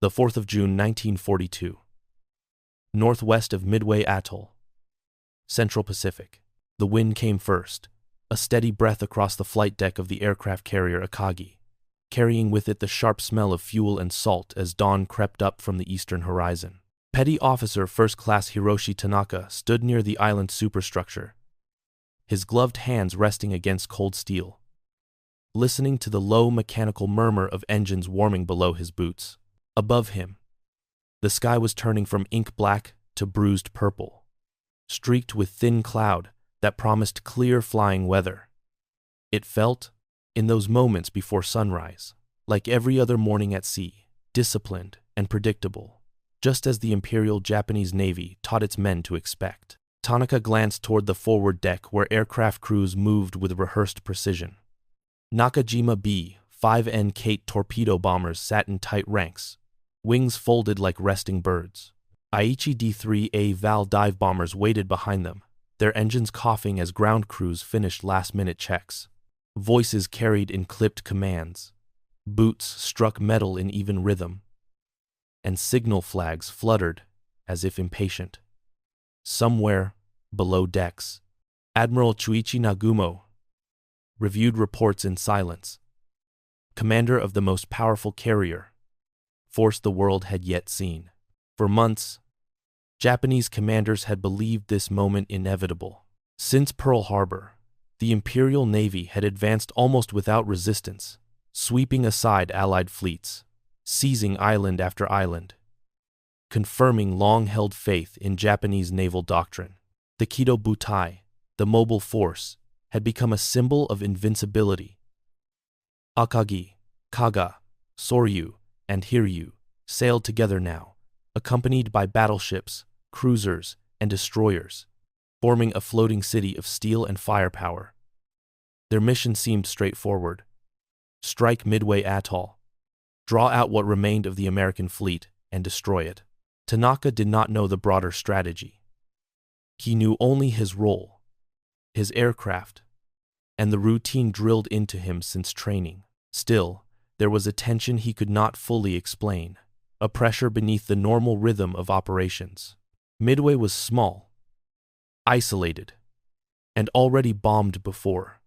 The 4th of June 1942. Northwest of Midway Atoll, Central Pacific. The wind came first, a steady breath across the flight deck of the aircraft carrier Akagi, carrying with it the sharp smell of fuel and salt as dawn crept up from the eastern horizon. Petty Officer First Class Hiroshi Tanaka stood near the island superstructure, his gloved hands resting against cold steel, listening to the low mechanical murmur of engines warming below his boots. Above him, the sky was turning from ink black to bruised purple, streaked with thin cloud that promised clear flying weather. It felt, in those moments before sunrise, like every other morning at sea, disciplined and predictable, just as the Imperial Japanese Navy taught its men to expect. Tanaka glanced toward the forward deck where aircraft crews moved with rehearsed precision. Nakajima B-5N Kate torpedo bombers sat in tight ranks, wings folded like resting birds. Aichi D-3A Val dive bombers waited behind them, their engines coughing as ground crews finished last-minute checks. Voices carried in clipped commands. Boots struck metal in even rhythm, and signal flags fluttered as if impatient. Somewhere, below decks, Admiral Chuichi Nagumo reviewed reports in silence. Commander of the most powerful carrier force the world had yet seen. For months, Japanese commanders had believed this moment inevitable. Since Pearl Harbor, the Imperial Navy had advanced almost without resistance, sweeping aside Allied fleets, seizing island after island, confirming long-held faith in Japanese naval doctrine. The Kidō Butai, the mobile force, had become a symbol of invincibility. Akagi, Kaga, Sōryū, and Hiryū sailed together now, accompanied by battleships, cruisers, and destroyers, forming a floating city of steel and firepower. Their mission seemed straightforward: strike Midway Atoll, draw out what remained of the American fleet, and destroy it. Tanaka did not know the broader strategy. He knew only his role, his aircraft, and the routine drilled into him since training. Still, there was a tension he could not fully explain, a pressure beneath the normal rhythm of operations. Midway was small, isolated, and already bombed before.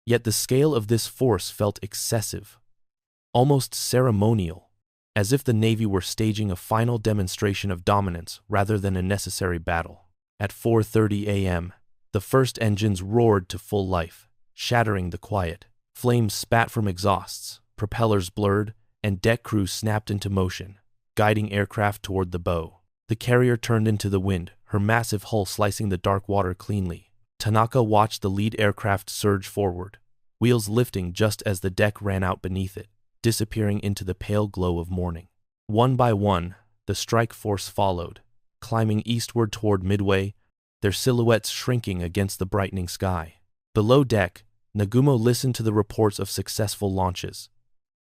Yet the scale of this force felt excessive, almost ceremonial, as if the Navy were staging a final demonstration of dominance rather than a necessary battle. At 4:30 a.m., the first engines roared to full life, shattering the quiet. Flames spat from exhausts, propellers blurred, and deck crews snapped into motion, guiding aircraft toward the bow. The carrier turned into the wind, her massive hull slicing the dark water cleanly. Tanaka watched the lead aircraft surge forward, wheels lifting just as the deck ran out beneath it, disappearing into the pale glow of morning. One by one, the strike force followed, climbing eastward toward Midway, their silhouettes shrinking against the brightening sky. Below deck, Nagumo listened to the reports of successful launches.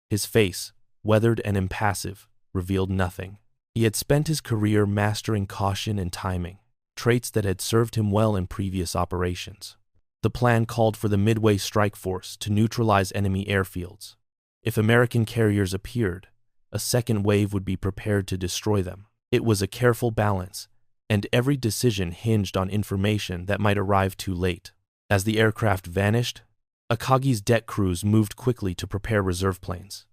His face, weathered and impassive, revealed nothing. He had spent his career mastering caution and timing, traits that had served him well in previous operations. The plan called for the Midway strike force to neutralize enemy airfields. If American carriers appeared, a second wave would be prepared to destroy them. It was a careful balance, and every decision hinged on information that might arrive too late. As the aircraft vanished, Akagi's deck crews moved quickly to prepare reserve planes.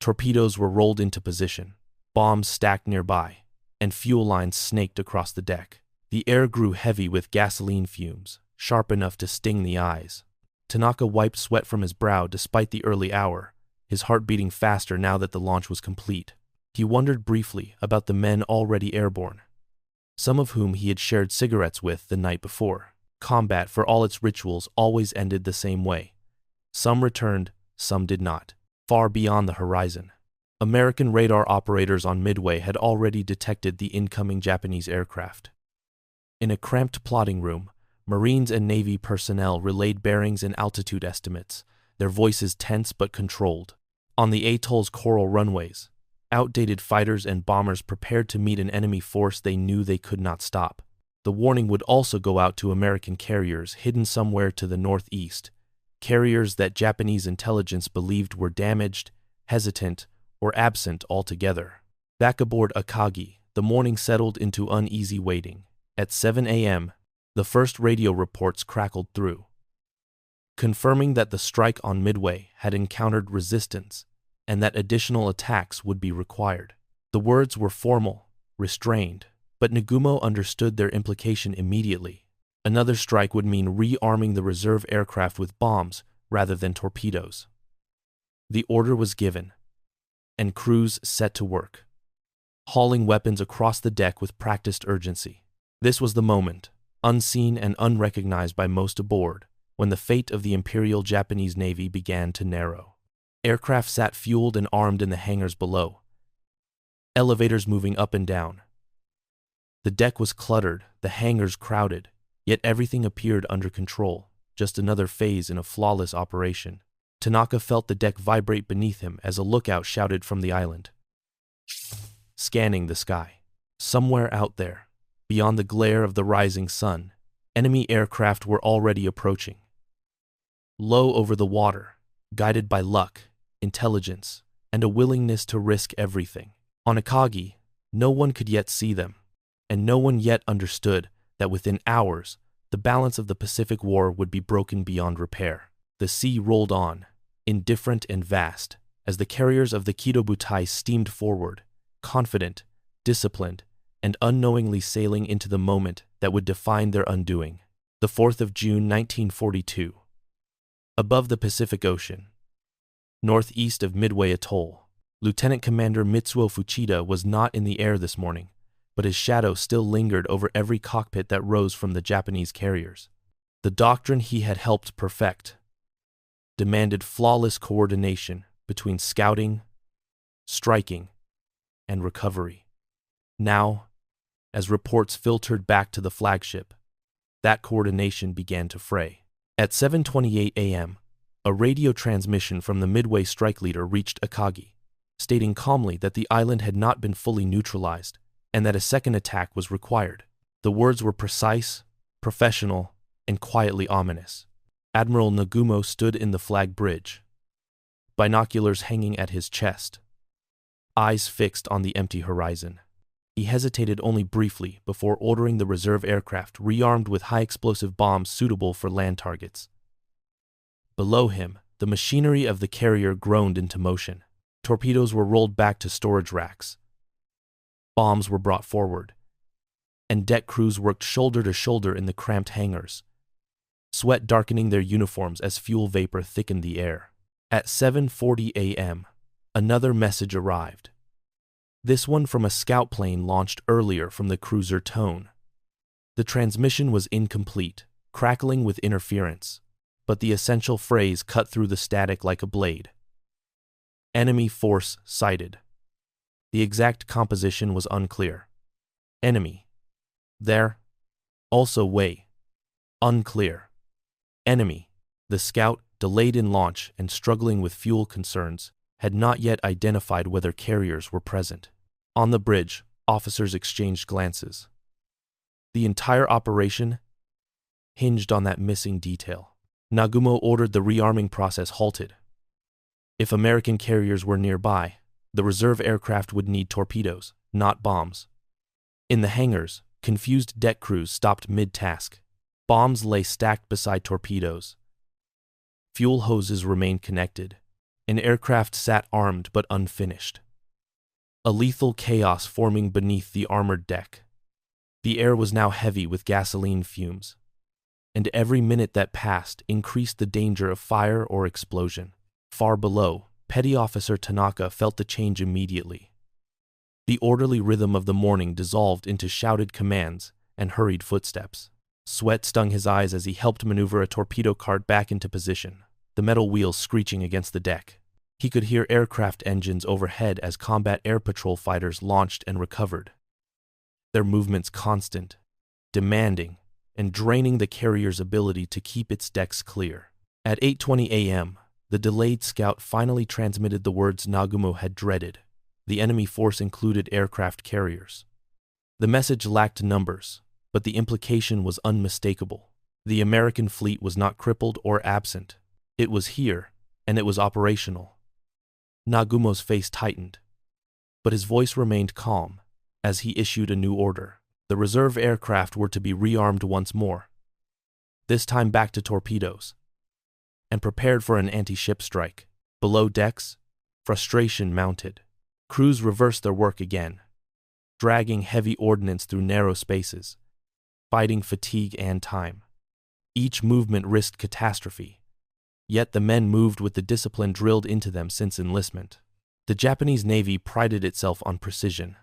Torpedoes were rolled into position, bombs stacked nearby, and fuel lines snaked across the deck. The air grew heavy with gasoline fumes, sharp enough to sting the eyes. Tanaka wiped sweat from his brow despite the early hour, his heart beating faster now that the launch was complete. He wondered briefly about the men already airborne, some of whom he had shared cigarettes with the night before. Combat, for all its rituals, always ended the same way. Some returned, some did not. Far beyond the horizon, American radar operators on Midway had already detected the incoming Japanese aircraft. In a cramped plotting room, Marines and Navy personnel relayed bearings and altitude estimates, their voices tense but controlled. On the atoll's coral runways, outdated fighters and bombers prepared to meet an enemy force they knew they could not stop. The warning would also go out to American carriers hidden somewhere to the northeast, carriers that Japanese intelligence believed were damaged, hesitant, or absent altogether. Back aboard Akagi, the morning settled into uneasy waiting. At 7 a.m., the first radio reports crackled through, confirming that the strike on Midway had encountered resistance and that additional attacks would be required. The words were formal, restrained, but Nagumo understood their implication immediately. Another strike would mean rearming the reserve aircraft with bombs rather than torpedoes. The order was given, and crews set to work, hauling weapons across the deck with practiced urgency. This was the moment, unseen and unrecognized by most aboard, when the fate of the Imperial Japanese Navy began to narrow. Aircraft sat fueled and armed in the hangars below, elevators moving up and down. The deck was cluttered, the hangars crowded, yet everything appeared under control, just another phase in a flawless operation. Tanaka felt the deck vibrate beneath him as a lookout shouted from the island, scanning the sky. Somewhere out there, beyond the glare of the rising sun, enemy aircraft were already approaching. Low over the water, guided by luck, intelligence, and a willingness to risk everything. On Akagi, no one could yet see them, and no one yet understood that within hours, the balance of the Pacific War would be broken beyond repair. The sea rolled on, indifferent and vast, as the carriers of the Kidō Butai steamed forward, confident, disciplined, and unknowingly sailing into the moment that would define their undoing. The 4th of June 1942. Above the Pacific Ocean, northeast of Midway Atoll, Lieutenant Commander Mitsuo Fuchida was not in the air this morning, but his shadow still lingered over every cockpit that rose from the Japanese carriers. The doctrine he had helped perfect demanded flawless coordination between scouting, striking, and recovery. Now, as reports filtered back to the flagship, that coordination began to fray. At 7:28 a.m., a radio transmission from the Midway strike leader reached Akagi, stating calmly that the island had not been fully neutralized and that a second attack was required. The words were precise, professional, and quietly ominous. Admiral Nagumo stood in the flag bridge, binoculars hanging at his chest, eyes fixed on the empty horizon. He hesitated only briefly before ordering the reserve aircraft rearmed with high-explosive bombs suitable for land targets. Below him, the machinery of the carrier groaned into motion. Torpedoes were rolled back to storage racks. Bombs were brought forward, and deck crews worked shoulder to shoulder in the cramped hangars, sweat darkening their uniforms as fuel vapor thickened the air. At 7:40 a.m., another message arrived. This one from a scout plane launched earlier from the cruiser Tone. The transmission was incomplete, crackling with interference, but the essential phrase cut through the static like a blade. Enemy force sighted. The exact composition was unclear. Enemy. There. Also way. Unclear. Enemy. The scout, delayed in launch and struggling with fuel concerns, had not yet identified whether carriers were present. On the bridge, officers exchanged glances. The entire operation hinged on that missing detail. Nagumo ordered the rearming process halted. If American carriers were nearby, the reserve aircraft would need torpedoes, not bombs. In the hangars, confused deck crews stopped mid-task. Bombs lay stacked beside torpedoes. Fuel hoses remained connected. An aircraft sat armed but unfinished. A lethal chaos forming beneath the armored deck. The air was now heavy with gasoline fumes, and every minute that passed increased the danger of fire or explosion. Far below, Petty Officer Tanaka felt the change immediately. The orderly rhythm of the morning dissolved into shouted commands and hurried footsteps. Sweat stung his eyes as he helped maneuver a torpedo cart back into position, the metal wheels screeching against the deck. He could hear aircraft engines overhead as combat air patrol fighters launched and recovered, their movements constant, demanding, and draining the carrier's ability to keep its decks clear. At 8:20 a.m., the delayed scout finally transmitted the words Nagumo had dreaded. The enemy force included aircraft carriers. The message lacked numbers, but the implication was unmistakable. The American fleet was not crippled or absent. It was here, and it was operational. Nagumo's face tightened. But his voice remained calm as he issued a new order. The reserve aircraft were to be rearmed once more, this time back to torpedoes, and prepared for an anti-ship strike. Below decks, frustration mounted. Crews reversed their work again, dragging heavy ordnance through narrow spaces, fighting fatigue and time. Each movement risked catastrophe, yet the men moved with the discipline drilled into them since enlistment. The Japanese Navy prided itself on precision,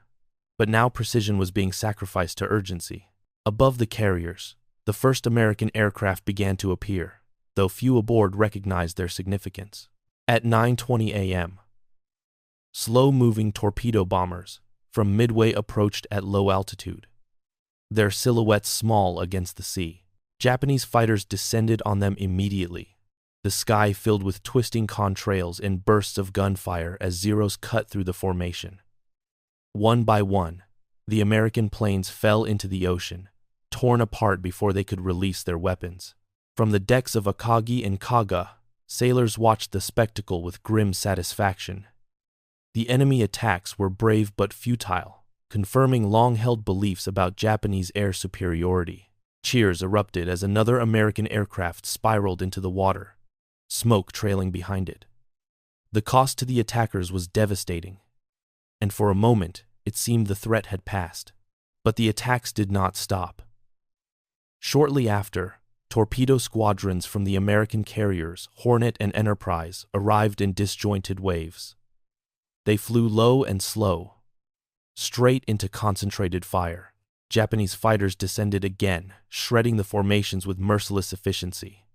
but now precision was being sacrificed to urgency. Above the carriers, the first American aircraft began to appear, though few aboard recognized their significance. At 9:20 a.m., slow-moving torpedo bombers from Midway approached at low altitude, their silhouettes small against the sea. Japanese fighters descended on them immediately, the sky filled with twisting contrails and bursts of gunfire as Zeros cut through the formation. One by one, the American planes fell into the ocean, torn apart before they could release their weapons. From the decks of Akagi and Kaga, sailors watched the spectacle with grim satisfaction. The enemy attacks were brave but futile, confirming long-held beliefs about Japanese air superiority. Cheers erupted as another American aircraft spiraled into the water, smoke trailing behind it. The cost to the attackers was devastating, and for a moment it seemed the threat had passed. But the attacks did not stop. Shortly after, torpedo squadrons from the American carriers Hornet and Enterprise arrived in disjointed waves. They flew low and slow, straight into concentrated fire. Japanese fighters descended again, shredding the formations with merciless efficiency.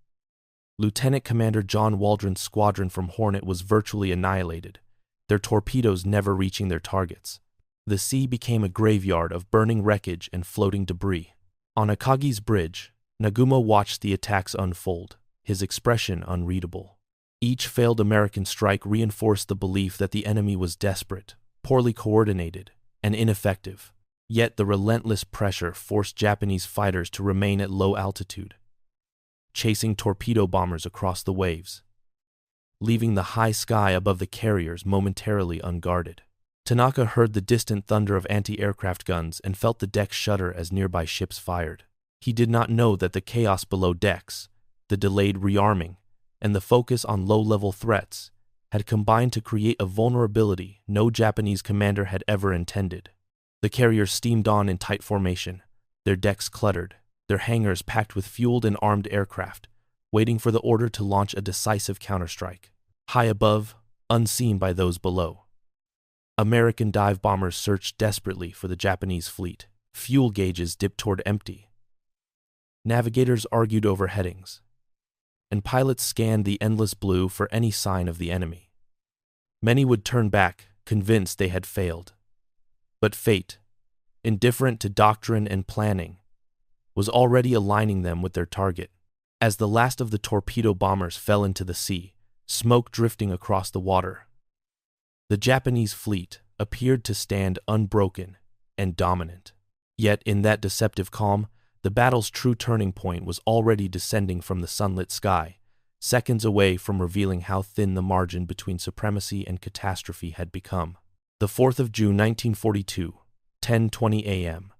Lieutenant Commander John Waldron's squadron from Hornet was virtually annihilated, their torpedoes never reaching their targets. The sea became a graveyard of burning wreckage and floating debris. On Akagi's bridge, Nagumo watched the attacks unfold, his expression unreadable. Each failed American strike reinforced the belief that the enemy was desperate, poorly coordinated, and ineffective. Yet the relentless pressure forced Japanese fighters to remain at low altitude, chasing torpedo bombers across the waves, leaving the high sky above the carriers momentarily unguarded. Tanaka heard the distant thunder of anti-aircraft guns and felt the deck shudder as nearby ships fired. He did not know that the chaos below decks, the delayed rearming, and the focus on low-level threats had combined to create a vulnerability no Japanese commander had ever intended. The carriers steamed on in tight formation, their decks cluttered, their hangars packed with fueled and armed aircraft, waiting for the order to launch a decisive counterstrike. High above, unseen by those below, American dive bombers searched desperately for the Japanese fleet. Fuel gauges dipped toward empty. Navigators argued over headings, and pilots scanned the endless blue for any sign of the enemy. Many would turn back, convinced they had failed. But fate, indifferent to doctrine and planning, was already aligning them with their target. As the last of the torpedo bombers fell into the sea, smoke drifting across the water, the Japanese fleet appeared to stand unbroken and dominant. Yet in that deceptive calm, the battle's true turning point was already descending from the sunlit sky, seconds away from revealing how thin the margin between supremacy and catastrophe had become. The 4th of June 1942, 10:20 a.m.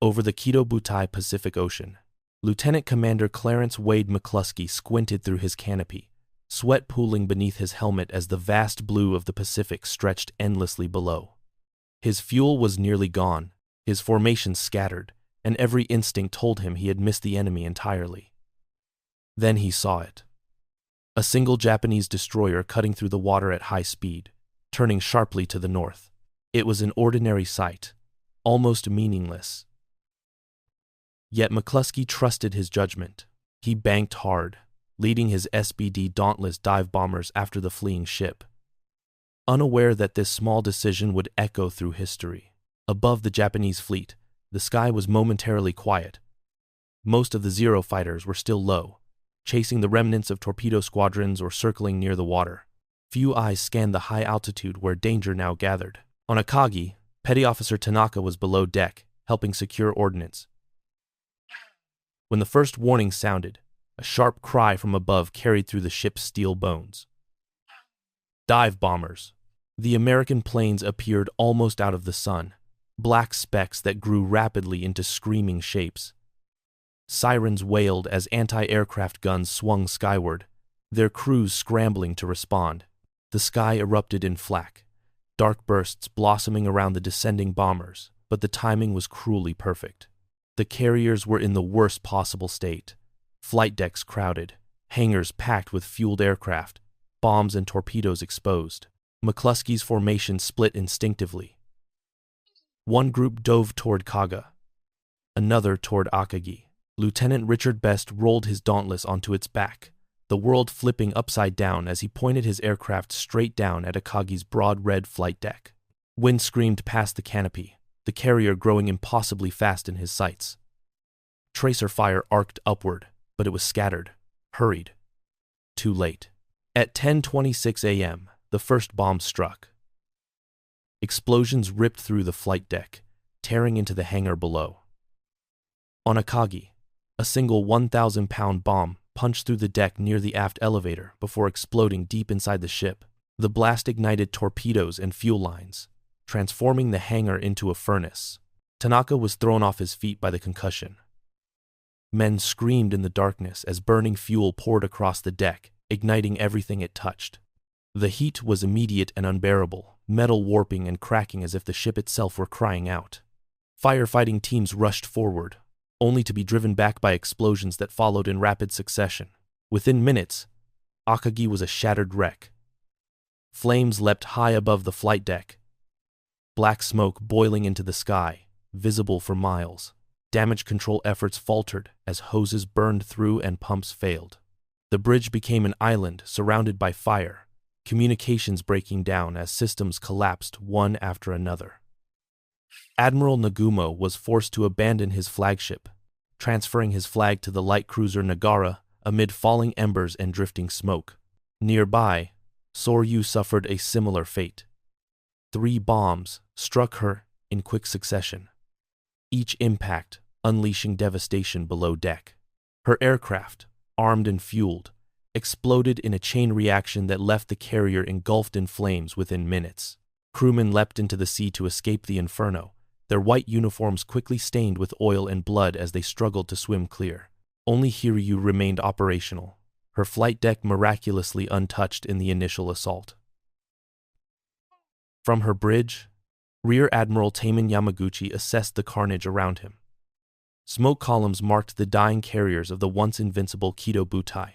Over the Kidō Butai Pacific Ocean, Lieutenant Commander Clarence Wade McCluskey squinted through his canopy, sweat pooling beneath his helmet as the vast blue of the Pacific stretched endlessly below. His fuel was nearly gone, his formations scattered, and every instinct told him he had missed the enemy entirely. Then he saw it. A single Japanese destroyer cutting through the water at high speed, turning sharply to the north. It was an ordinary sight, almost meaningless. Yet McCluskey trusted his judgment. He banked hard, leading his SBD Dauntless dive bombers after the fleeing ship, unaware that this small decision would echo through history. Above the Japanese fleet, the sky was momentarily quiet. Most of the Zero fighters were still low, chasing the remnants of torpedo squadrons or circling near the water. Few eyes scanned the high altitude where danger now gathered. On Akagi, Petty Officer Tanaka was below deck, helping secure ordnance. When the first warning sounded, a sharp cry from above carried through the ship's steel bones. Dive bombers! The American planes appeared almost out of the sun, black specks that grew rapidly into screaming shapes. Sirens wailed as anti-aircraft guns swung skyward, their crews scrambling to respond. The sky erupted in flak, dark bursts blossoming around the descending bombers, but the timing was cruelly perfect. The carriers were in the worst possible state. Flight decks crowded, hangars packed with fueled aircraft, bombs and torpedoes exposed. McCluskey's formation split instinctively. One group dove toward Kaga, another toward Akagi. Lieutenant Richard Best rolled his Dauntless onto its back, the world flipping upside down as he pointed his aircraft straight down at Akagi's broad red flight deck. Wind screamed past the canopy, the carrier growing impossibly fast in his sights. Tracer fire arced upward, but it was scattered, hurried. Too late. At 10:26 a.m., the first bomb struck. Explosions ripped through the flight deck, tearing into the hangar below. On Akagi, a single 1,000-pound bomb punched through the deck near the aft elevator before exploding deep inside the ship. The blast ignited torpedoes and fuel lines, transforming the hangar into a furnace. Tanaka was thrown off his feet by the concussion. Men screamed in the darkness as burning fuel poured across the deck, igniting everything it touched. The heat was immediate and unbearable, metal warping and cracking as if the ship itself were crying out. Firefighting teams rushed forward, only to be driven back by explosions that followed in rapid succession. Within minutes, Akagi was a shattered wreck. Flames leapt high above the flight deck, black smoke boiling into the sky, visible for miles. Damage control efforts faltered as hoses burned through and pumps failed. The bridge became an island surrounded by fire, communications breaking down as systems collapsed one after another. Admiral Nagumo was forced to abandon his flagship, transferring his flag to the light cruiser Nagara amid falling embers and drifting smoke. Nearby, Sōryū suffered a similar fate. 3 bombs struck her in quick succession, each impact unleashing devastation below deck. Her aircraft, armed and fueled, exploded in a chain reaction that left the carrier engulfed in flames within minutes. Crewmen leapt into the sea to escape the inferno, their white uniforms quickly stained with oil and blood as they struggled to swim clear. Only Hiryū remained operational, her flight deck miraculously untouched in the initial assault. From her bridge, Rear Admiral Taman Yamaguchi assessed the carnage around him. Smoke columns marked the dying carriers of the once invincible Kidō Butai.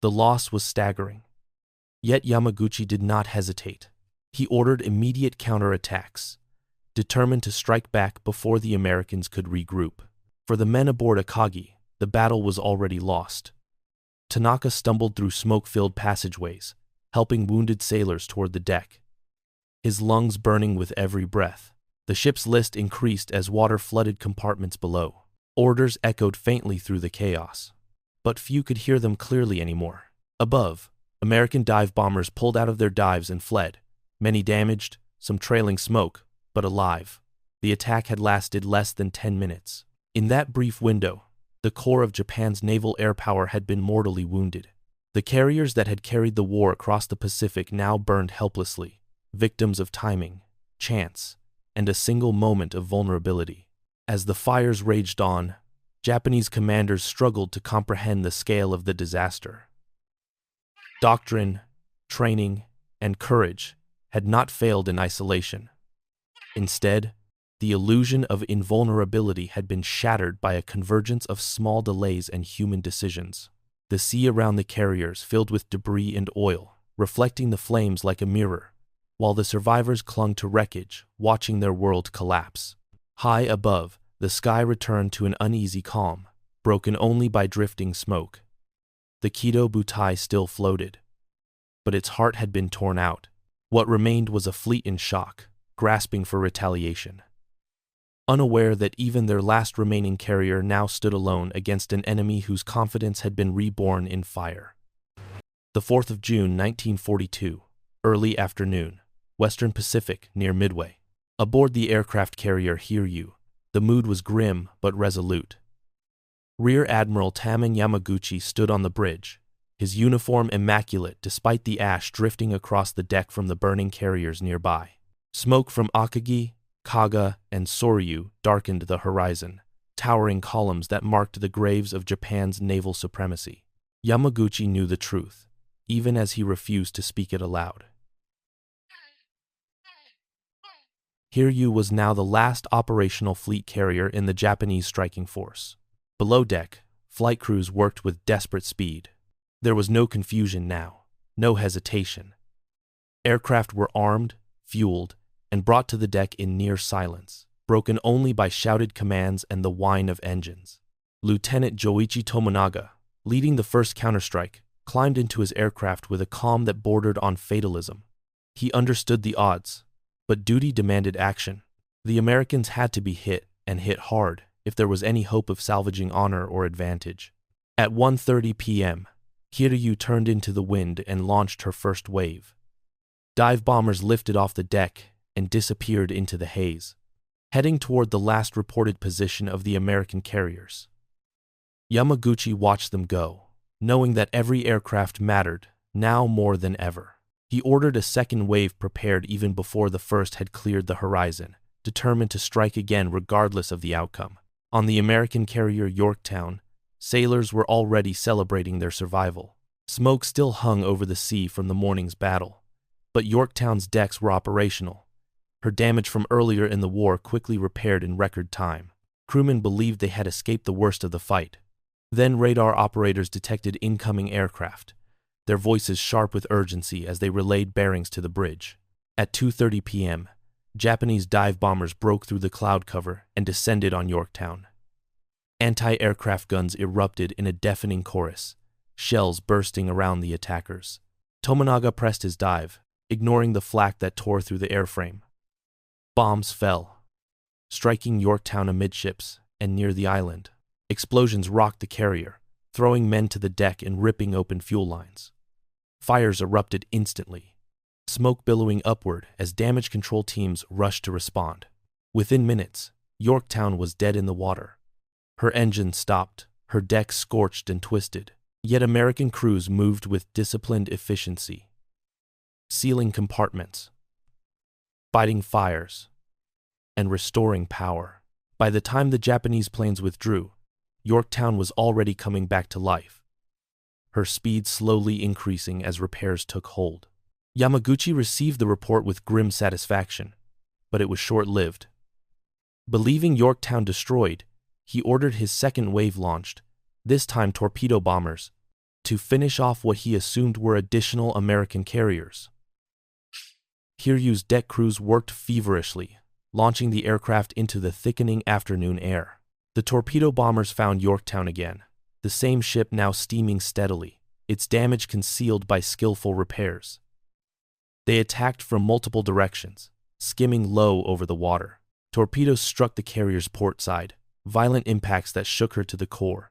The loss was staggering. Yet Yamaguchi did not hesitate. He ordered immediate counterattacks, determined to strike back before the Americans could regroup. For the men aboard Akagi, the battle was already lost. Tanaka stumbled through smoke-filled passageways, helping wounded sailors toward the deck, his lungs burning with every breath. The ship's list increased as water flooded compartments below. Orders echoed faintly through the chaos, but few could hear them clearly anymore. Above, American dive bombers pulled out of their dives and fled, many damaged, some trailing smoke, but alive. The attack had lasted less than 10 minutes. In that brief window, the core of Japan's naval air power had been mortally wounded. The carriers that had carried the war across the Pacific now burned helplessly, victims of timing, chance, and a single moment of vulnerability. As the fires raged on, Japanese commanders struggled to comprehend the scale of the disaster. Doctrine, training, and courage had not failed in isolation. Instead, the illusion of invulnerability had been shattered by a convergence of small delays and human decisions. The sea around the carriers filled with debris and oil, reflecting the flames like a mirror, while the survivors clung to wreckage, watching their world collapse. High above, the sky returned to an uneasy calm, broken only by drifting smoke. The Kidō Butai still floated, but its heart had been torn out. What remained was a fleet in shock, grasping for retaliation. Unaware that even their last remaining carrier now stood alone against an enemy whose confidence had been reborn in fire. The 4th of June, 1942, early afternoon, Western Pacific near Midway. Aboard the aircraft carrier Hiryū, the mood was grim but resolute. Rear Admiral Taman Yamaguchi stood on the bridge, his uniform immaculate despite the ash drifting across the deck from the burning carriers nearby. Smoke from Akagi, Kaga, and Sōryū darkened the horizon, towering columns that marked the graves of Japan's naval supremacy. Yamaguchi knew the truth, even as he refused to speak it aloud. Hiryū was now the last operational fleet carrier in the Japanese striking force. Below deck, flight crews worked with desperate speed. There was no confusion now, no hesitation. Aircraft were armed, fueled, and brought to the deck in near silence, broken only by shouted commands and the whine of engines. Lieutenant Joichi Tomonaga, leading the first counterstrike, climbed into his aircraft with a calm that bordered on fatalism. He understood the odds, but duty demanded action. The Americans had to be hit, and hit hard, if there was any hope of salvaging honor or advantage. At 1:30 p.m., Hiryū turned into the wind and launched her first wave. Dive bombers lifted off the deck and disappeared into the haze, heading toward the last reported position of the American carriers. Yamaguchi watched them go, knowing that every aircraft mattered, now more than ever. He ordered a second wave prepared even before the first had cleared the horizon, determined to strike again regardless of the outcome. On the American carrier Yorktown, sailors were already celebrating their survival. Smoke still hung over the sea from the morning's battle, but Yorktown's decks were operational. Her damage from earlier in the war quickly repaired in record time. Crewmen believed they had escaped the worst of the fight. Then radar operators detected incoming aircraft, their voices sharp with urgency as they relayed bearings to the bridge. At 2:30 p.m., Japanese dive bombers broke through the cloud cover and descended on Yorktown. Anti-aircraft guns erupted in a deafening chorus, shells bursting around the attackers. Tomonaga pressed his dive, ignoring the flak that tore through the airframe. Bombs fell, striking Yorktown amidships and near the island. Explosions rocked the carrier, throwing men to the deck and ripping open fuel lines. Fires erupted instantly, smoke billowing upward as damage control teams rushed to respond. Within minutes, Yorktown was dead in the water. Her engine stopped, her deck scorched and twisted, yet American crews moved with disciplined efficiency, sealing compartments, fighting fires, and restoring power. By the time the Japanese planes withdrew, Yorktown was already coming back to life, her speed slowly increasing as repairs took hold. Yamaguchi received the report with grim satisfaction, but it was short-lived. Believing Yorktown destroyed, he ordered his second wave launched, this time torpedo bombers, to finish off what he assumed were additional American carriers. Hiryū's deck crews worked feverishly, launching the aircraft into the thickening afternoon air. The torpedo bombers found Yorktown again, the same ship now steaming steadily, its damage concealed by skillful repairs. They attacked from multiple directions, skimming low over the water. Torpedoes struck the carrier's port side, violent impacts that shook her to the core.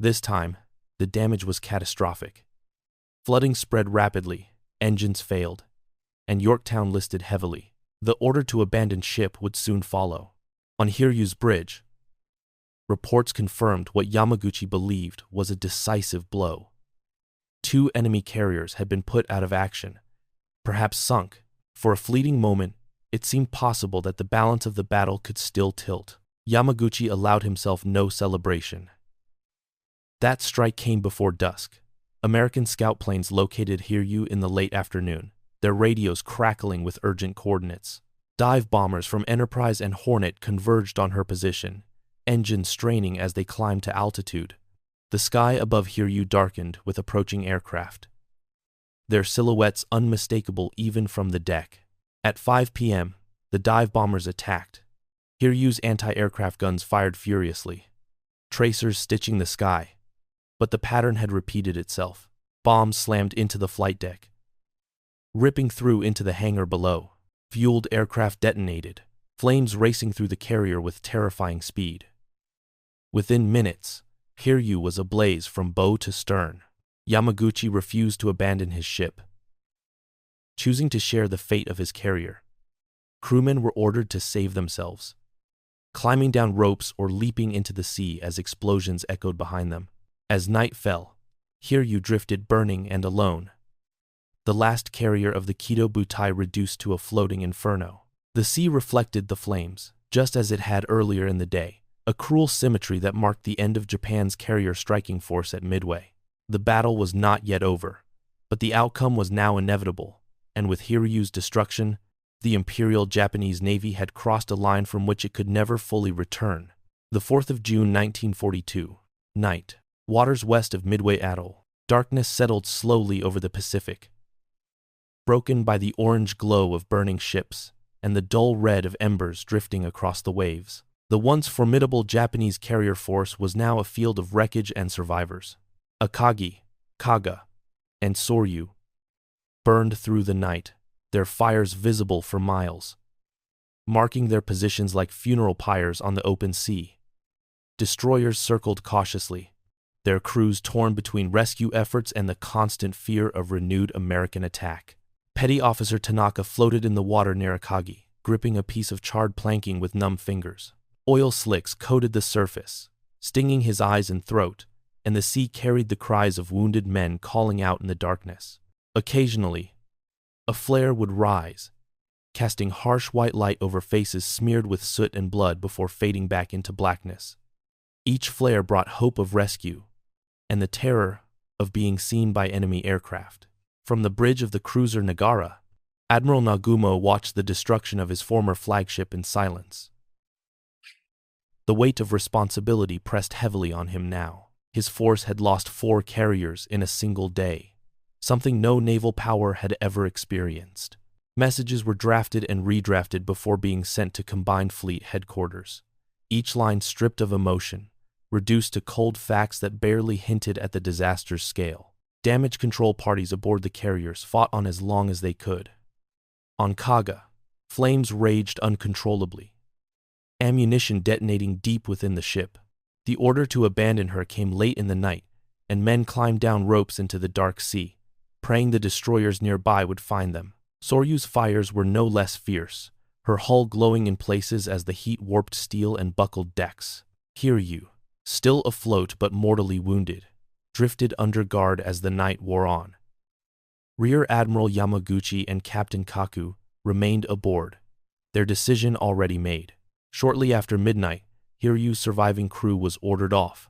This time, the damage was catastrophic. Flooding spread rapidly, engines failed, and Yorktown listed heavily. The order to abandon ship would soon follow. On Hiryū's bridge, reports confirmed what Yamaguchi believed was a decisive blow. 2 enemy carriers had been put out of action, perhaps sunk. For a fleeting moment, it seemed possible that the balance of the battle could still tilt. Yamaguchi allowed himself no celebration. That strike came before dusk. American scout planes located Hiryū in the late afternoon, their radios crackling with urgent coordinates. Dive bombers from Enterprise and Hornet converged on her position, engines straining as they climbed to altitude. The sky above Hiryū darkened with approaching aircraft, their silhouettes unmistakable even from the deck. At 5 p.m., the dive bombers attacked. Hiryū's anti-aircraft guns fired furiously, tracers stitching the sky, but the pattern had repeated itself. Bombs slammed into the flight deck, ripping through into the hangar below. Fueled aircraft detonated, flames racing through the carrier with terrifying speed. Within minutes, Hiryū was ablaze from bow to stern. Yamaguchi refused to abandon his ship, choosing to share the fate of his carrier. Crewmen were ordered to save themselves, climbing down ropes or leaping into the sea as explosions echoed behind them. As night fell, Hiryū drifted burning and alone, the last carrier of the Kidō Butai reduced to a floating inferno. The sea reflected the flames, just as it had earlier in the day, a cruel symmetry that marked the end of Japan's carrier striking force at Midway. The battle was not yet over, but the outcome was now inevitable, and with Hiryū's destruction, the Imperial Japanese Navy had crossed a line from which it could never fully return. The 4th of June 1942, night. Waters west of Midway Atoll. Darkness settled slowly over the Pacific, broken by the orange glow of burning ships and the dull red of embers drifting across the waves. The once formidable Japanese carrier force was now a field of wreckage and survivors. Akagi, Kaga, and Sōryū burned through the night, their fires visible for miles, marking their positions like funeral pyres on the open sea. Destroyers circled cautiously, their crews torn between rescue efforts and the constant fear of renewed American attack. Petty Officer Tanaka floated in the water near Akagi, gripping a piece of charred planking with numb fingers. Oil slicks coated the surface, stinging his eyes and throat, and the sea carried the cries of wounded men calling out in the darkness. Occasionally, a flare would rise, casting harsh white light over faces smeared with soot and blood before fading back into blackness. Each flare brought hope of rescue and the terror of being seen by enemy aircraft. From the bridge of the cruiser Nagara, Admiral Nagumo watched the destruction of his former flagship in silence. The weight of responsibility pressed heavily on him now. His force had lost 4 carriers in a single day, something no naval power had ever experienced. Messages were drafted and redrafted before being sent to Combined Fleet headquarters, each line stripped of emotion, reduced to cold facts that barely hinted at the disaster's scale. Damage control parties aboard the carriers fought on as long as they could. On Kaga, flames raged uncontrollably, ammunition detonating deep within the ship. The order to abandon her came late in the night, and men climbed down ropes into the dark sea, praying the destroyers nearby would find them. Sōryū's fires were no less fierce, her hull glowing in places as the heat warped steel and buckled decks. Hiryū, still afloat but mortally wounded, drifted under guard as the night wore on. Rear Admiral Yamaguchi and Captain Kaku remained aboard, their decision already made. Shortly after midnight, Hiryū's surviving crew was ordered off,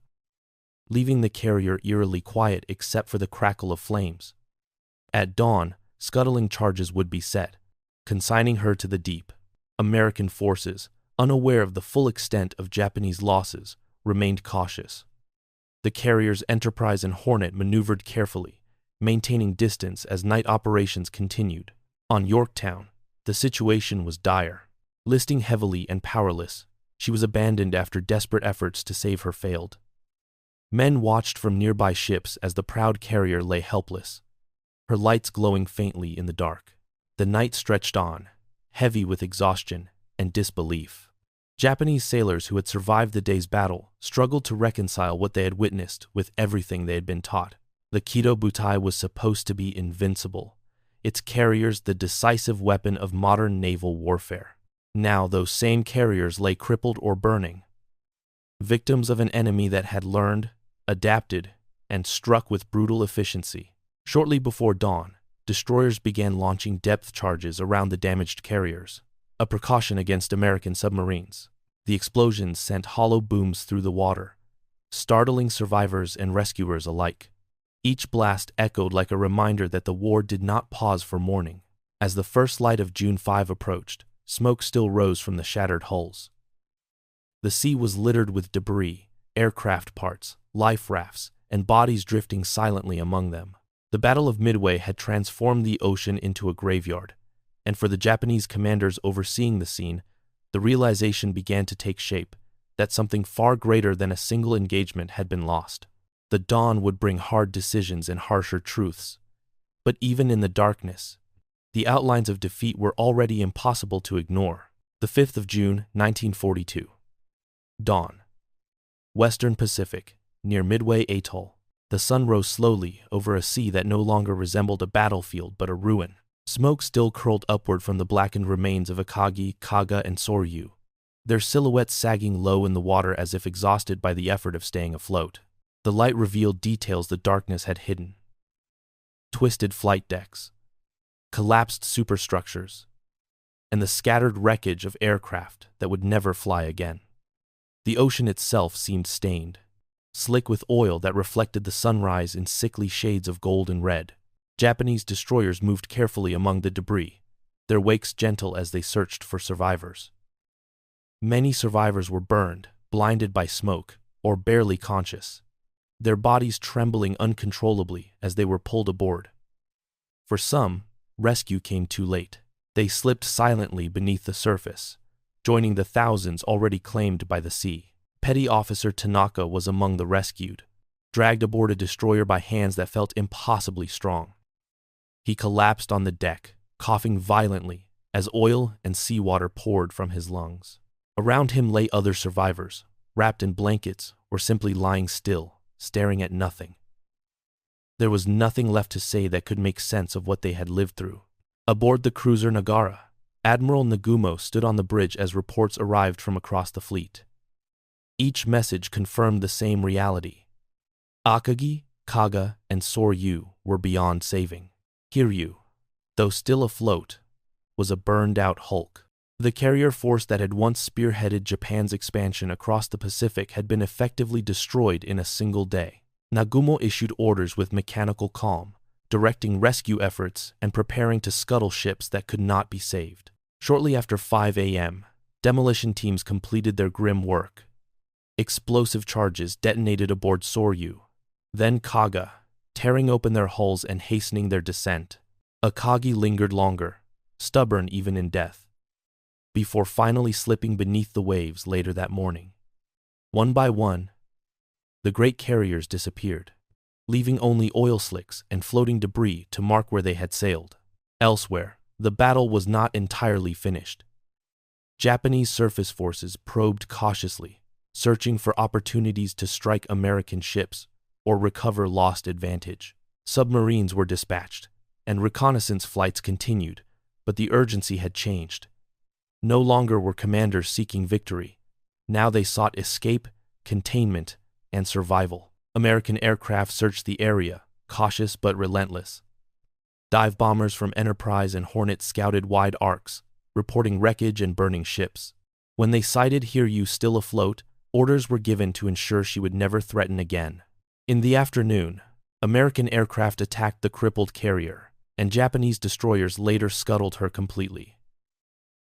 leaving the carrier eerily quiet except for the crackle of flames. At dawn, scuttling charges would be set, consigning her to the deep. American forces, unaware of the full extent of Japanese losses, remained cautious. The carriers Enterprise and Hornet maneuvered carefully, maintaining distance as night operations continued. On Yorktown, the situation was dire. Listing heavily and powerless, she was abandoned after desperate efforts to save her failed. Men watched from nearby ships as the proud carrier lay helpless, her lights glowing faintly in the dark. The night stretched on, heavy with exhaustion and disbelief. Japanese sailors who had survived the day's battle struggled to reconcile what they had witnessed with everything they had been taught. The Kidō Butai was supposed to be invincible, its carriers the decisive weapon of modern naval warfare. Now those same carriers lay crippled or burning, victims of an enemy that had learned, adapted, and struck with brutal efficiency. Shortly before dawn, destroyers began launching depth charges around the damaged carriers, a precaution against American submarines. The explosions sent hollow booms through the water, startling survivors and rescuers alike. Each blast echoed like a reminder that the war did not pause for mourning. As the first light of June 5 approached, smoke still rose from the shattered hulls. The sea was littered with debris, aircraft parts, life rafts, and bodies drifting silently among them. The Battle of Midway had transformed the ocean into a graveyard, and for the Japanese commanders overseeing the scene, the realization began to take shape that something far greater than a single engagement had been lost. The dawn would bring hard decisions and harsher truths, but even in the darkness, the outlines of defeat were already impossible to ignore. The 5th of June, 1942. Dawn. Western Pacific, near Midway Atoll. The sun rose slowly over a sea that no longer resembled a battlefield but a ruin. Smoke still curled upward from the blackened remains of Akagi, Kaga, and Sōryū, their silhouettes sagging low in the water as if exhausted by the effort of staying afloat. The light revealed details the darkness had hidden. Twisted flight decks, collapsed superstructures, and the scattered wreckage of aircraft that would never fly again. The ocean itself seemed stained, slick with oil that reflected the sunrise in sickly shades of gold and red. Japanese destroyers moved carefully among the debris, their wakes gentle as they searched for survivors. Many survivors were burned, blinded by smoke, or barely conscious, their bodies trembling uncontrollably as they were pulled aboard. For some, rescue came too late. They slipped silently beneath the surface, joining the thousands already claimed by the sea. Petty Officer Tanaka was among the rescued, dragged aboard a destroyer by hands that felt impossibly strong. He collapsed on the deck, coughing violently as oil and seawater poured from his lungs. Around him lay other survivors, wrapped in blankets or simply lying still, staring at nothing. There was nothing left to say that could make sense of what they had lived through. Aboard the cruiser Nagara, Admiral Nagumo stood on the bridge as reports arrived from across the fleet. Each message confirmed the same reality. Akagi, Kaga, and Sōryū were beyond saving. Hiryū, though still afloat, was a burned-out hulk. The carrier force that had once spearheaded Japan's expansion across the Pacific had been effectively destroyed in a single day. Nagumo issued orders with mechanical calm, directing rescue efforts and preparing to scuttle ships that could not be saved. Shortly after 5 a.m., demolition teams completed their grim work. Explosive charges detonated aboard Sōryū, then Kaga, tearing open their hulls and hastening their descent. Akagi lingered longer, stubborn even in death, before finally slipping beneath the waves later that morning. One by one, the great carriers disappeared, leaving only oil slicks and floating debris to mark where they had sailed. Elsewhere, the battle was not entirely finished. Japanese surface forces probed cautiously, searching for opportunities to strike American ships or recover lost advantage. Submarines were dispatched, and reconnaissance flights continued, but the urgency had changed. No longer were commanders seeking victory. Now they sought escape, containment, and survival. American aircraft searched the area, cautious but relentless. Dive bombers from Enterprise and Hornet scouted wide arcs, reporting wreckage and burning ships. When they sighted Hiryū still afloat, orders were given to ensure she would never threaten again. In the afternoon, American aircraft attacked the crippled carrier, and Japanese destroyers later scuttled her completely,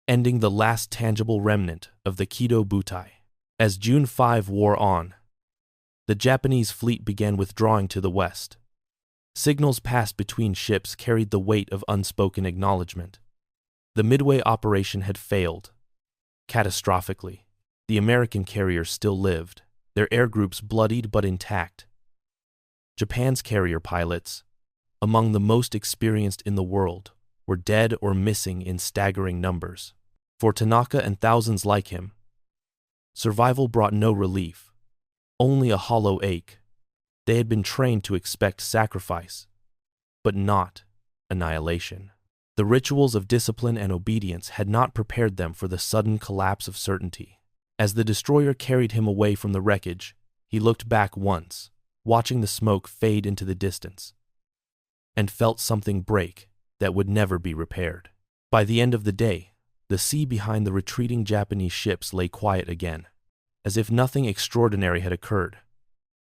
ending the last tangible remnant of the Kidō Butai. As June 5 wore on, the Japanese fleet began withdrawing to the west. Signals passed between ships carried the weight of unspoken acknowledgement. The Midway operation had failed, catastrophically. The American carriers still lived, their air groups bloodied but intact. Japan's carrier pilots, among the most experienced in the world, were dead or missing in staggering numbers. For Tanaka and thousands like him, survival brought no relief, only a hollow ache. They had been trained to expect sacrifice, but not annihilation. The rituals of discipline and obedience had not prepared them for the sudden collapse of certainty. As the destroyer carried him away from the wreckage, he looked back once, watching the smoke fade into the distance, and felt something break that would never be repaired. By the end of the day, the sea behind the retreating Japanese ships lay quiet again, as if nothing extraordinary had occurred.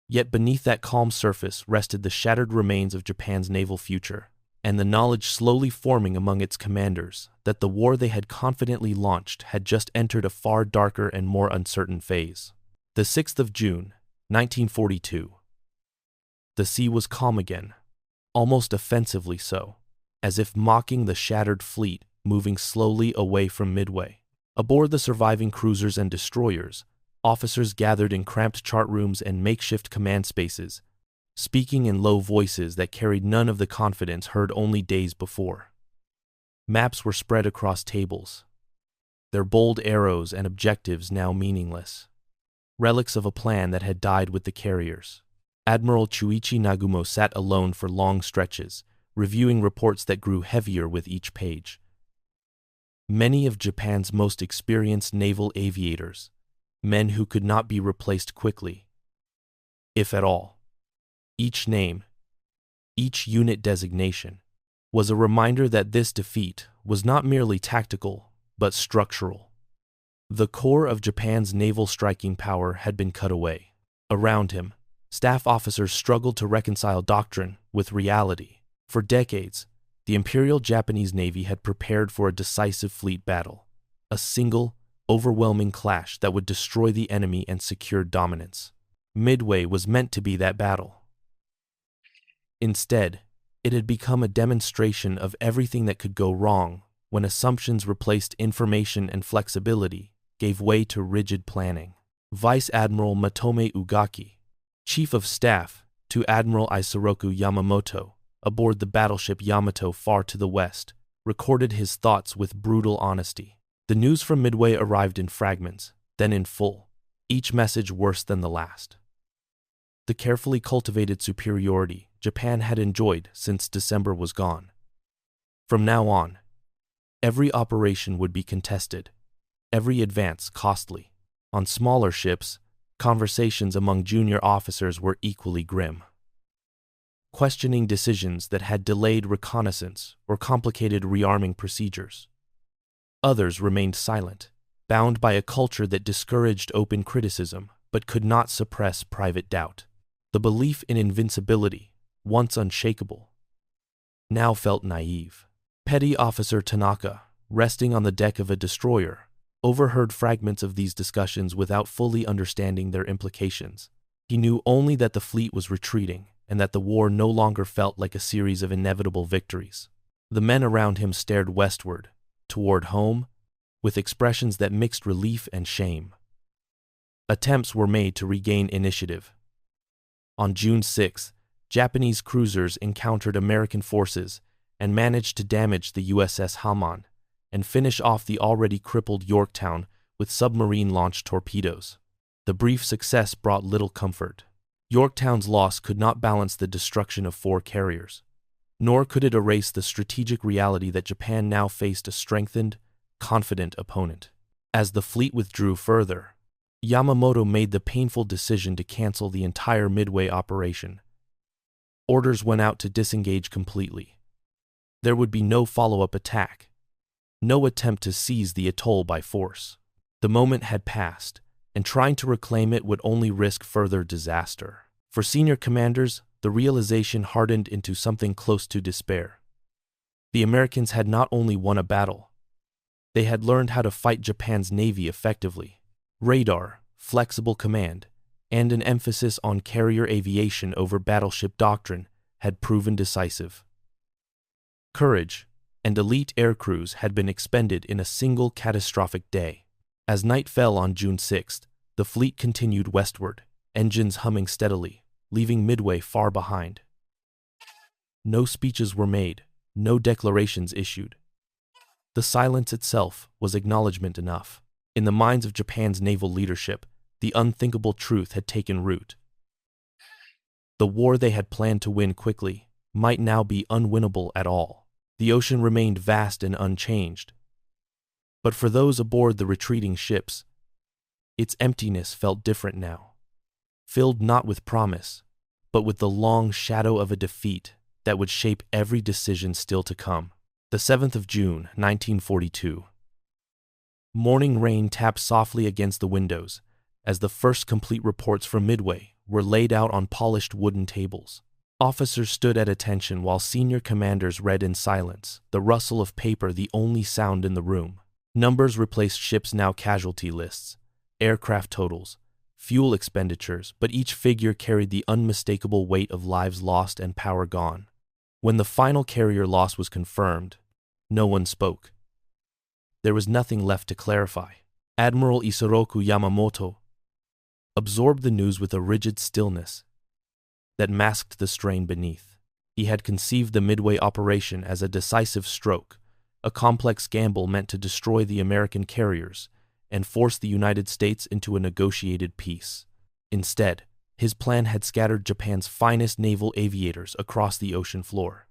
Yet beneath that calm surface rested the shattered remains of Japan's naval future, and the knowledge slowly forming among its commanders that the war they had confidently launched had just entered a far darker and more uncertain phase. The 6th of June, 1942. The sea was calm again, almost offensively so, as if mocking the shattered fleet moving slowly away from Midway. Aboard the surviving cruisers and destroyers, officers gathered in cramped chart rooms and makeshift command spaces, speaking in low voices that carried none of the confidence heard only days before. Maps were spread across tables, their bold arrows and objectives now meaningless, relics of a plan that had died with the carriers. Admiral Chuichi Nagumo sat alone for long stretches, reviewing reports that grew heavier with each page. Many of Japan's most experienced naval aviators, men who could not be replaced quickly, if at all, Each name, each unit designation, was a reminder that this defeat was not merely tactical, but structural. The core of Japan's naval striking power had been cut away. Around him, staff officers struggled to reconcile doctrine with reality. For decades, the Imperial Japanese Navy had prepared for a decisive fleet battle, a single, overwhelming clash that would destroy the enemy and secure dominance. Midway was meant to be that battle. Instead, it had become a demonstration of everything that could go wrong when assumptions replaced information and flexibility gave way to rigid planning. Vice Admiral Matome Ugaki, Chief of Staff to Admiral Isoroku Yamamoto, aboard the battleship Yamato far to the west, recorded his thoughts with brutal honesty. The news from Midway arrived in fragments, then in full, each message worse than the last. The carefully cultivated superiority Japan had enjoyed since December was gone. From now on, every operation would be contested, every advance costly. On smaller ships, conversations among junior officers were equally grim. Questioning decisions that had delayed reconnaissance or complicated rearming procedures. Others remained silent, bound by a culture that discouraged open criticism but could not suppress private doubt. The belief in invincibility, once unshakable, now felt naive. Petty Officer Tanaka, resting on the deck of a destroyer, overheard fragments of these discussions without fully understanding their implications. He knew only that the fleet was retreating and that the war no longer felt like a series of inevitable victories. The men around him stared westward, toward home, with expressions that mixed relief and shame. Attempts were made to regain initiative. On June 6, Japanese cruisers encountered American forces and managed to damage the USS Hamon and finish off the already crippled Yorktown with submarine-launched torpedoes. The brief success brought little comfort. Yorktown's loss could not balance the destruction of 4 carriers, nor could it erase the strategic reality that Japan now faced a strengthened, confident opponent. As the fleet withdrew further, Yamamoto made the painful decision to cancel the entire Midway operation. Orders went out to disengage completely. There would be no follow-up attack, no attempt to seize the atoll by force. The moment had passed, and trying to reclaim it would only risk further disaster. For senior commanders, the realization hardened into something close to despair. The Americans had not only won a battle, they had learned how to fight Japan's navy effectively. Radar, flexible command, and an emphasis on carrier aviation over battleship doctrine had proven decisive. Courage and elite aircrews had been expended in a single catastrophic day. As night fell on June 6th, the fleet continued westward, engines humming steadily, leaving Midway far behind. No speeches were made, no declarations issued. The silence itself was acknowledgement enough. In the minds of Japan's naval leadership, the unthinkable truth had taken root. The war they had planned to win quickly might now be unwinnable at all. The ocean remained vast and unchanged. But for those aboard the retreating ships, its emptiness felt different now, filled not with promise, but with the long shadow of a defeat that would shape every decision still to come. The 7th of June, 1942. Morning rain tapped softly against the windows as the first complete reports from Midway were laid out on polished wooden tables. Officers stood at attention while senior commanders read in silence, the rustle of paper the only sound in the room. Numbers replaced ships' now casualty lists, aircraft totals, fuel expenditures, but each figure carried the unmistakable weight of lives lost and power gone. When the final carrier loss was confirmed, no one spoke. There was nothing left to clarify. Admiral Isoroku Yamamoto absorbed the news with a rigid stillness that masked the strain beneath. He had conceived the Midway operation as a decisive stroke, a complex gamble meant to destroy the American carriers and force the United States into a negotiated peace. Instead, his plan had scattered Japan's finest naval aviators across the ocean floor.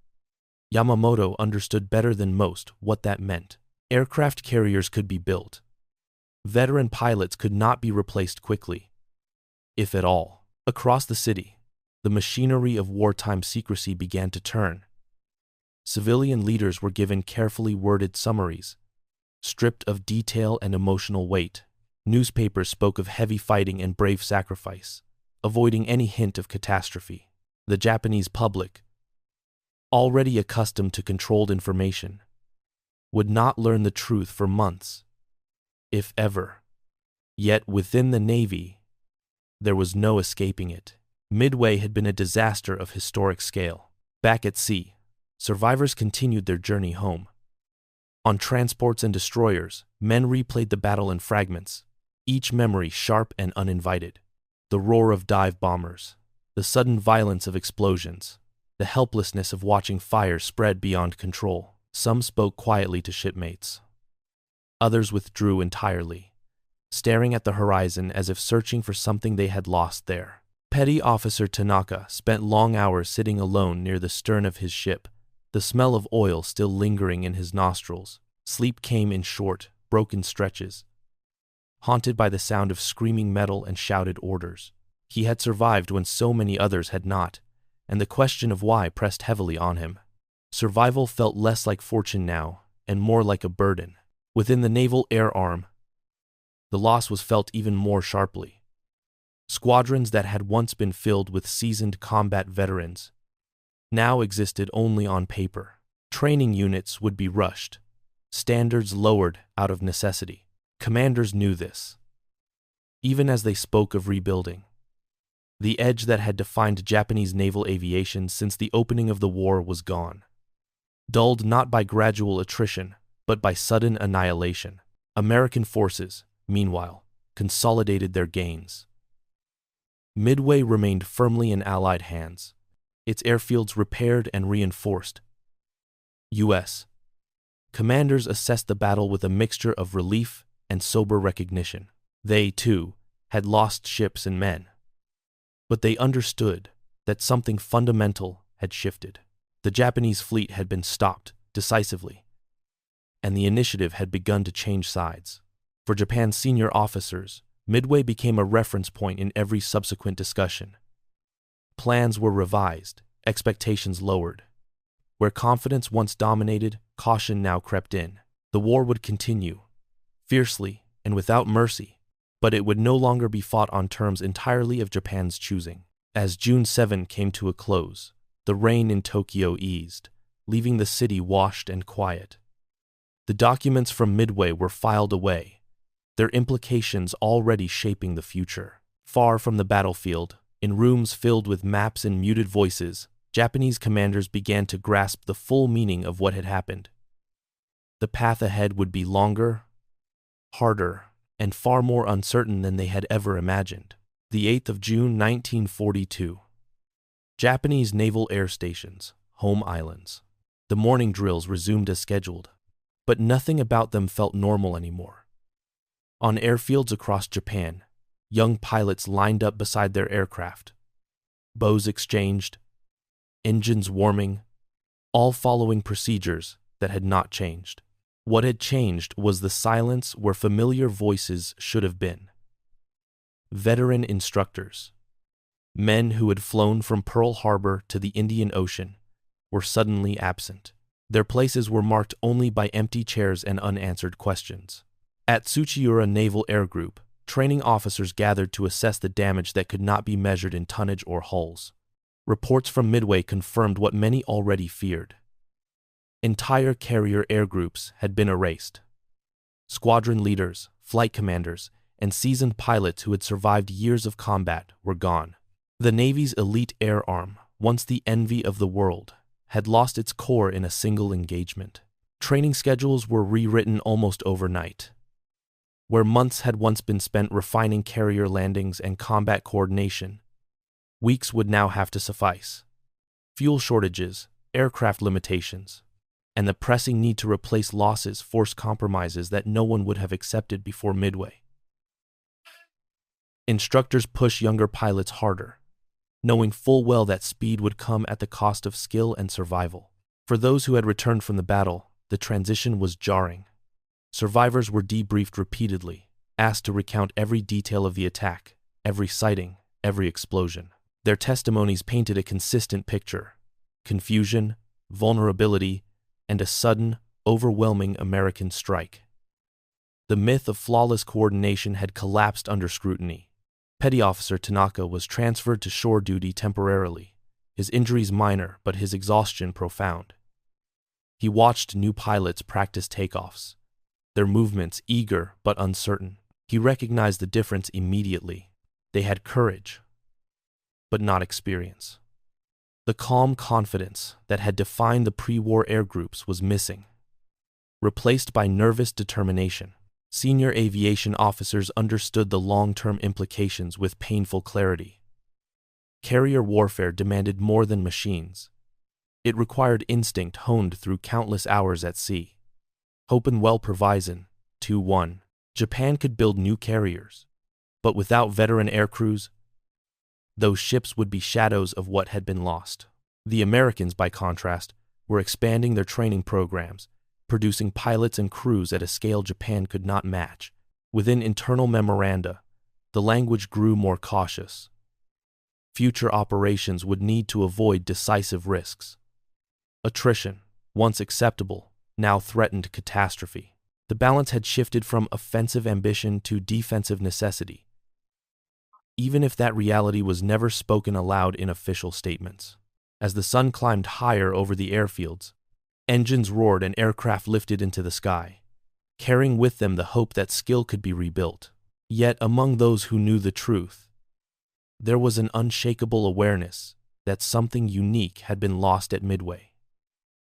Yamamoto understood better than most what that meant. Aircraft carriers could be built. Veteran pilots could not be replaced quickly, if at all. Across the city, The machinery of wartime secrecy began to turn. Civilian leaders were given carefully worded summaries, stripped of detail and emotional weight. Newspapers spoke of heavy fighting and brave sacrifice, avoiding any hint of catastrophe. The Japanese public, already accustomed to controlled information, would not learn the truth for months, if ever. Yet within the Navy, there was no escaping it. Midway had been a disaster of historic scale. Back at sea, survivors continued their journey home. On transports and destroyers, men replayed the battle in fragments, each memory sharp and uninvited. The roar of dive bombers, the sudden violence of explosions, the helplessness of watching fire spread beyond control. Some spoke quietly to shipmates. Others withdrew entirely, staring at the horizon as if searching for something they had lost there. Petty Officer Tanaka spent long hours sitting alone near the stern of his ship, the smell of oil still lingering in his nostrils. Sleep came in short, broken stretches, haunted by the sound of screaming metal and shouted orders. He had survived when so many others had not, and the question of why pressed heavily on him. Survival felt less like fortune now, and more like a burden. Within the naval air arm, the loss was felt even more sharply. Squadrons that had once been filled with seasoned combat veterans now existed only on paper. Training units would be rushed, standards lowered out of necessity. Commanders knew this. Even as they spoke of rebuilding, the edge that had defined Japanese naval aviation since the opening of the war was gone. Dulled not by gradual attrition, but by sudden annihilation. American forces, meanwhile, consolidated their gains. Midway remained firmly in Allied hands, its airfields repaired and reinforced. U.S. commanders assessed the battle with a mixture of relief and sober recognition. They, too, had lost ships and men. But they understood that something fundamental had shifted. The Japanese fleet had been stopped decisively, and the initiative had begun to change sides. For Japan's senior officers, Midway became a reference point in every subsequent discussion. Plans were revised, expectations lowered. Where confidence once dominated, caution now crept in. The war would continue, fiercely and without mercy, but it would no longer be fought on terms entirely of Japan's choosing. As June 7 came to a close, the rain in Tokyo eased, leaving the city washed and quiet. The documents from Midway were filed away, their implications already shaping the future. Far from the battlefield, in rooms filled with maps and muted voices, Japanese commanders began to grasp the full meaning of what had happened. The path ahead would be longer, harder, and far more uncertain than they had ever imagined. The 8th of June 1942. Japanese naval air stations, home islands. The morning drills resumed as scheduled, but nothing about them felt normal anymore. On airfields across Japan, young pilots lined up beside their aircraft, bows exchanged, engines warming, all following procedures that had not changed. What had changed was the silence where familiar voices should have been. Veteran instructors, men who had flown from Pearl Harbor to the Indian Ocean, were suddenly absent. Their places were marked only by empty chairs and unanswered questions. At Tsuchiura Naval Air Group, training officers gathered to assess the damage that could not be measured in tonnage or hulls. Reports from Midway confirmed what many already feared. Entire carrier air groups had been erased. Squadron leaders, flight commanders, and seasoned pilots who had survived years of combat were gone. The Navy's elite air arm, once the envy of the world, had lost its core in a single engagement. Training schedules were rewritten almost overnight. Where months had once been spent refining carrier landings and combat coordination, weeks would now have to suffice. Fuel shortages, aircraft limitations, and the pressing need to replace losses forced compromises that no one would have accepted before Midway. Instructors pushed younger pilots harder, knowing full well that speed would come at the cost of skill and survival. For those who had returned from the battle, the transition was jarring. Survivors were debriefed repeatedly, asked to recount every detail of the attack, every sighting, every explosion. Their testimonies painted a consistent picture: confusion, vulnerability, and a sudden, overwhelming American strike. The myth of flawless coordination had collapsed under scrutiny. Petty Officer Tanaka was transferred to shore duty temporarily, his injuries minor but his exhaustion profound. He watched new pilots practice takeoffs, their movements eager but uncertain. He recognized the difference immediately. They had courage, but not experience. The calm confidence that had defined the pre-war air groups was missing, replaced by nervous determination. Senior aviation officers understood the long-term implications with painful clarity. Carrier warfare demanded more than machines. It required instinct honed through countless hours at sea. Hoppenwell Provision 2-1. Japan could build new carriers, but without veteran air crews, those ships would be shadows of what had been lost. The Americans, by contrast, were expanding their training programs, producing pilots and crews at a scale Japan could not match. Within internal memoranda, the language grew more cautious. Future operations would need to avoid decisive risks. Attrition, once acceptable, now threatened catastrophe. The balance had shifted from offensive ambition to defensive necessity, even if that reality was never spoken aloud in official statements. As the sun climbed higher over the airfields, engines roared and aircraft lifted into the sky, carrying with them the hope that skill could be rebuilt. Yet among those who knew the truth, there was an unshakable awareness that something unique had been lost at Midway.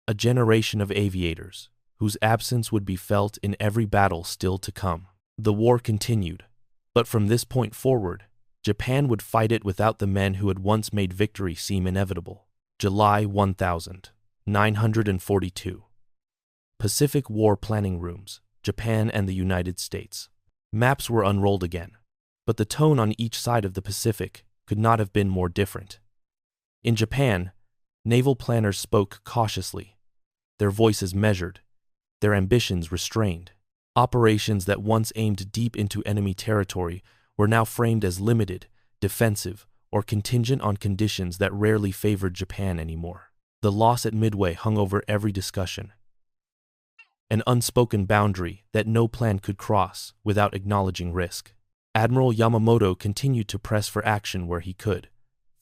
A generation of aviators, whose absence would be felt in every battle still to come. The war continued, but from this point forward, Japan would fight it without the men who had once made victory seem inevitable. July 1942. Pacific War Planning Rooms, Japan and the United States. Maps were unrolled again, but the tone on each side of the Pacific could not have been more different. In Japan, naval planners spoke cautiously, their voices measured, their ambitions restrained. Operations that once aimed deep into enemy territory were now framed as limited, defensive, or contingent on conditions that rarely favored Japan anymore. The loss at Midway hung over every discussion, an unspoken boundary that no plan could cross without acknowledging risk. Admiral Yamamoto continued to press for action where he could,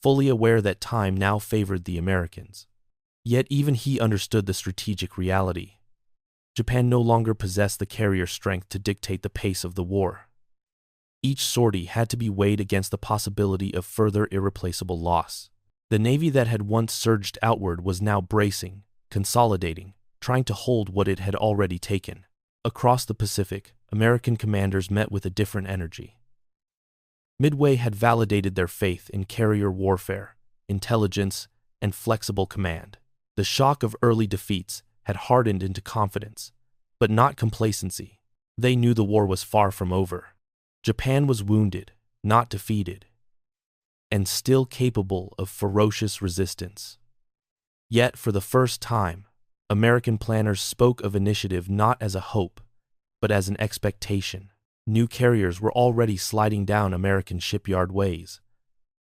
fully aware that time now favored the Americans. Yet even he understood the strategic reality. Japan no longer possessed the carrier strength to dictate the pace of the war. Each sortie had to be weighed against the possibility of further irreplaceable loss. The Navy that had once surged outward was now bracing, consolidating, trying to hold what it had already taken. Across the Pacific, American commanders met with a different energy. Midway had validated their faith in carrier warfare, intelligence, and flexible command. The shock of early defeats had hardened into confidence, but not complacency. They knew the war was far from over. Japan was wounded, not defeated, and still capable of ferocious resistance. Yet, for the first time, American planners spoke of initiative not as a hope, but as an expectation. New carriers were already sliding down American shipyard ways.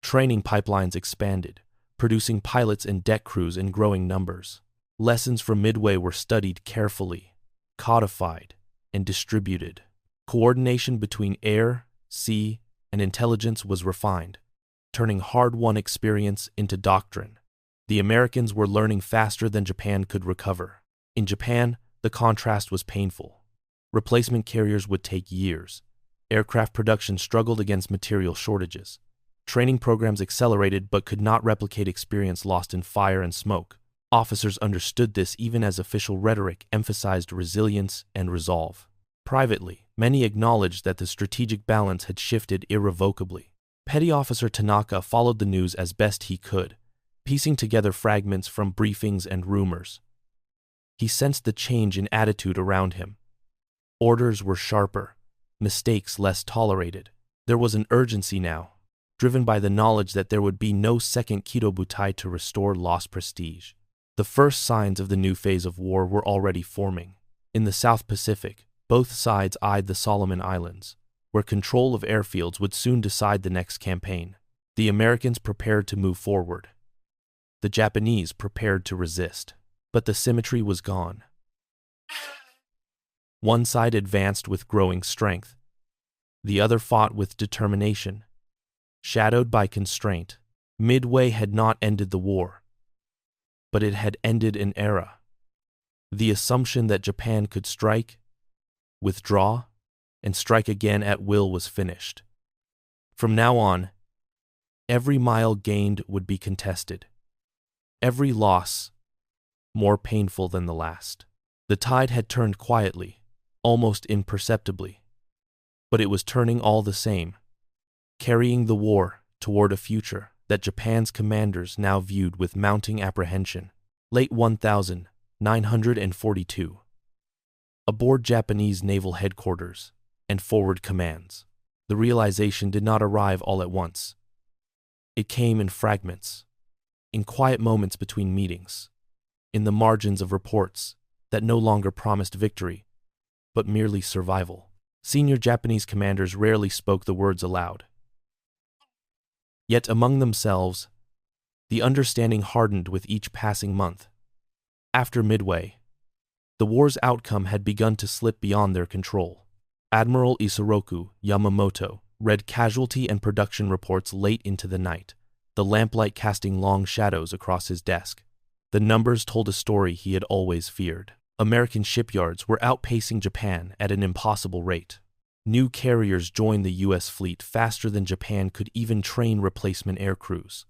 Training pipelines expanded, producing pilots and deck crews in growing numbers. Lessons from Midway were studied carefully, codified, and distributed. Coordination between air, sea, and intelligence was refined, turning hard-won experience into doctrine. The Americans were learning faster than Japan could recover. In Japan, the contrast was painful. Replacement carriers would take years. Aircraft production struggled against material shortages. Training programs accelerated but could not replicate experience lost in fire and smoke. Officers understood this even as official rhetoric emphasized resilience and resolve. Privately, many acknowledged that the strategic balance had shifted irrevocably. Petty Officer Tanaka followed the news as best he could, piecing together fragments from briefings and rumors. He sensed the change in attitude around him. Orders were sharper, mistakes less tolerated. There was an urgency now, driven by the knowledge that there would be no second Kidō Butai to restore lost prestige. The first signs of the new phase of war were already forming. In the South Pacific, both sides eyed the Solomon Islands, where control of airfields would soon decide the next campaign. The Americans prepared to move forward. The Japanese prepared to resist. But the symmetry was gone. One side advanced with growing strength. The other fought with determination. Shadowed by constraint, Midway had not ended the war, but it had ended an era. The assumption that Japan could strike, withdraw, and strike again at will was finished. From now on, every mile gained would be contested. Every loss more painful than the last. The tide had turned quietly, almost imperceptibly, but it was turning all the same, carrying the war toward a future that Japan's commanders now viewed with mounting apprehension. Late 1942. Aboard Japanese naval headquarters and forward commands, the realization did not arrive all at once. It came in fragments, in quiet moments between meetings, in the margins of reports that no longer promised victory, but merely survival. Senior Japanese commanders rarely spoke the words aloud. Yet among themselves, the understanding hardened with each passing month. After Midway, the war's outcome had begun to slip beyond their control. Admiral Isoroku Yamamoto read casualty and production reports late into the night, the lamplight casting long shadows across his desk. The numbers told a story he had always feared. American shipyards were outpacing Japan at an impossible rate. New carriers joined the U.S. fleet faster than Japan could even train replacement air crews.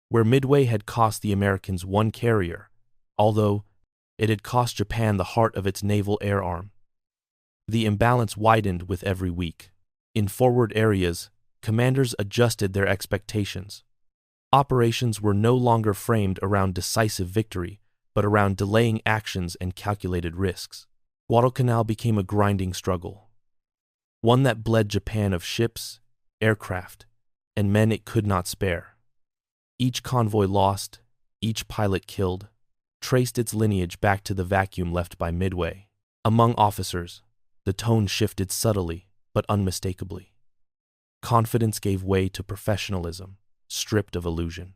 Where Midway had cost the Americans one carrier, although it had cost Japan the heart of its naval air arm, the imbalance widened with every week. In forward areas, commanders adjusted their expectations. Operations were no longer framed around decisive victory, but around delaying actions and calculated risks. Guadalcanal became a grinding struggle, one that bled Japan of ships, aircraft, and men it could not spare. Each convoy lost, each pilot killed, traced its lineage back to the vacuum left by Midway. Among officers, the tone shifted subtly but unmistakably. Confidence gave way to professionalism, stripped of illusion.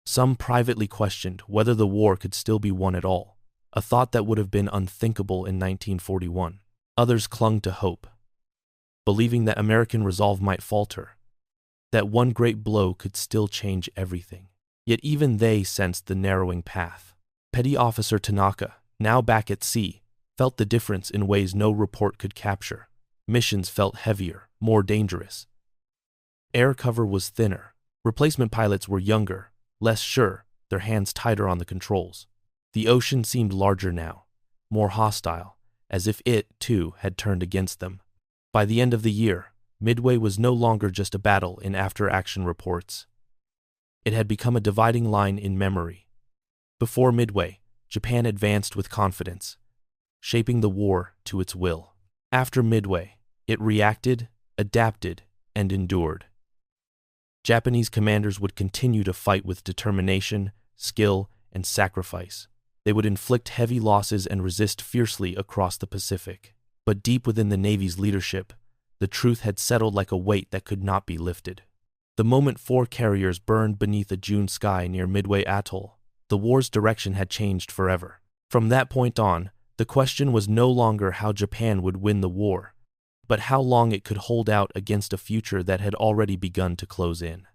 Some privately questioned whether the war could still be won at all, a thought that would have been unthinkable in 1941. Others clung to hope, believing that American resolve might falter, that one great blow could still change everything. Yet even they sensed the narrowing path. Petty Officer Tanaka, now back at sea, felt the difference in ways no report could capture. Missions felt heavier, more dangerous. Air cover was thinner. Replacement pilots were younger, less sure, their hands tighter on the controls. The ocean seemed larger now, more hostile, as if it, too, had turned against them. By the end of the year, Midway was no longer just a battle in after-action reports. It had become a dividing line in memory. Before Midway, Japan advanced with confidence, shaping the war to its will. After Midway, it reacted, adapted, and endured. Japanese commanders would continue to fight with determination, skill, and sacrifice. They would inflict heavy losses and resist fiercely across the Pacific. But deep within the Navy's leadership, the truth had settled like a weight that could not be lifted. The moment 4 carriers burned beneath a June sky near Midway Atoll, the war's direction had changed forever. From that point on, the question was no longer how Japan would win the war, but how long it could hold out against a future that had already begun to close in.